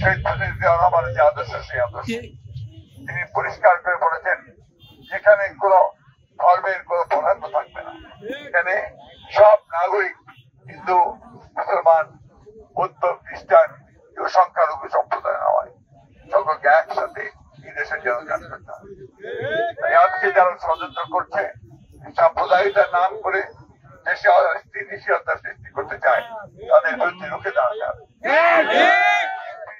শহীদ president Zia রহমানের যে আদর্শ সেই আদর্শ তিনি পরিষ্কার করে বলেছেন যেখানে কোনো ধর্মের কোনো প্রাধান্য থাকবে না, এখানে সব নাগরিক হিন্দু মুসলমান বৌদ্ধ খ্রিস্টান কেউ সংখ্যালঘু সম্প্রদায় নয়, সকলকে একসাথে এই দেশের জন্য কাজ করতে হবে। তাই আজকে যারা ষড়যন্ত্র করছে সাম্প্রদায়িকতার নাম করে দেশে স্থিতিশীলতা সৃষ্টি করতে চায় তাদের বিরুদ্ধে রুখে দাঁড়াতে হবে।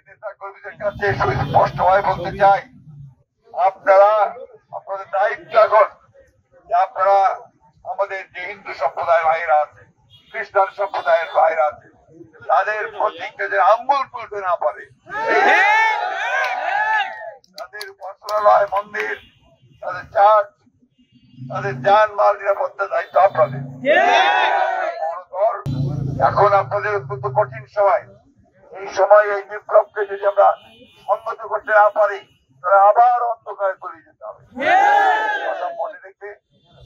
নেতা কর্মীদের কাছে স্পষ্টভাবে বলতে চাই আপনারা আপনাদের দায়িত্ব এখন আপনারা আমাদের যে হিন্দু সম্প্রদায়ের ভাইরা আছে খ্রিস্টান সম্প্রদায়ের ভাইরা আছে তাদের প্রতিজ্ঞা যে আঙ্গুল তুলতে না পারে, তাদের উপাসনালয় মন্দির তাদের চার্চ তাদের যান মাল নিরাপত্তার দায়িত্ব আপনাদের। এখন আপনাদের অত্যন্ত কঠিন সময়, এই সময় এই বিপ্লবকে যদি আমরা সংগত করতে না পারি তাহলে আবার অন্ধকারে তলিয়ে যেতে হবে। মনে রেখে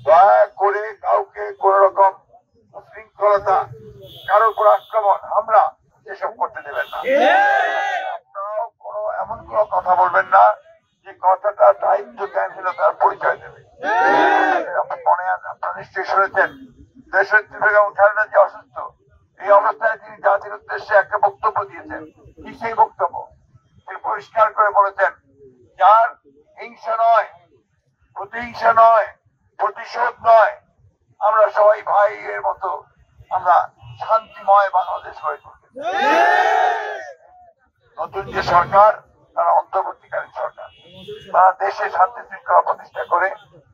দয়া করে কাউকে কোন রকম উশৃঙ্খলতা কারো উপর আক্রমণ হামলা এসব করতে দেবেন না। আপনারাও কোনো এমন কোনো কথা বলবেন না যে কথাটা দায়িত্ব জ্ঞানহীনতার পরিচয় দেবে। আপনারা নিশ্চয়ই শুনেছেন দেশনেত্রী বেগম খালেদা জিয়া অসুস্থ, এই অবস্থায় তিনি জাতির উদ্দেশ্যে একটা বক্তব্য দিয়েছেন। কি সেই বক্তব্য? তিনি পরিষ্কার করে বলেছেন যার হিংসা নয়, প্রতিহিংসা নয়, প্রতিশোধ নয়, আমরা সবাই ভাই এর মতো আমরা শান্তিময় বাংলাদেশ হয়ে তুলব। নতুন যে সরকার তারা অন্তর্বর্তীকালীন সরকার, তারা দেশে শান্তি শৃঙ্খলা প্রতিষ্ঠা করে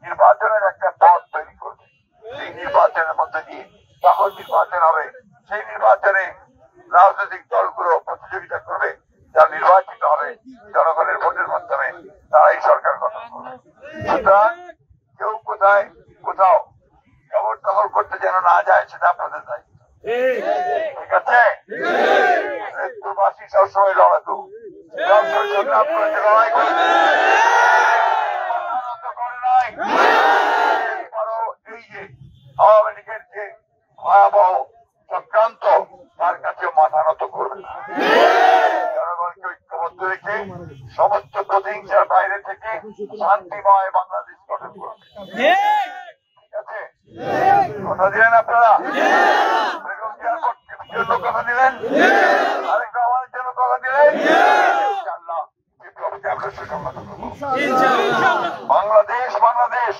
নির্বাচনের একটা পথ তৈরি করবে। সেই নির্বাচনের মধ্যে দিয়ে যখন নির্বাচন হবে সেই নির্বাচনে রাজনৈতিক দলগুলো প্রতিযোগিতা করবে, যারা নির্বাচিত হবে জনগণের ভোটের মাধ্যমে তারাই সরকার গঠন করবে। সুতরাং কেউ কোথায় কোথাও জবর দখল করতে যেন না যায় সেটা আপনাদের দায়িত্ব, ঠিক আছে? প্রবাসী সবসময় লড়াকু আপনারা যে লড়াই করেন এই যে আওয়ামী লীগের যে ভয়াবহ চক্রান্ত তার কাছে মাথা নত করবে না। জনগণকে ঐক্যবদ্ধ রেখে সমস্ত প্রতিহিংসার বাইরে থেকে শান্তিময় বাংলাদেশ গঠন করবে, ঠিক আছে? কথা দিলেন আপনারা? বেগম জিয়ার জন্য কথা দিলেন, আরেক রহমানের জন্য কথা দিলেন। ইনশাআল্লাহ বিপ্লবকে আমরা সুসংগত করবো। বাংলাদেশ বাংলাদেশ।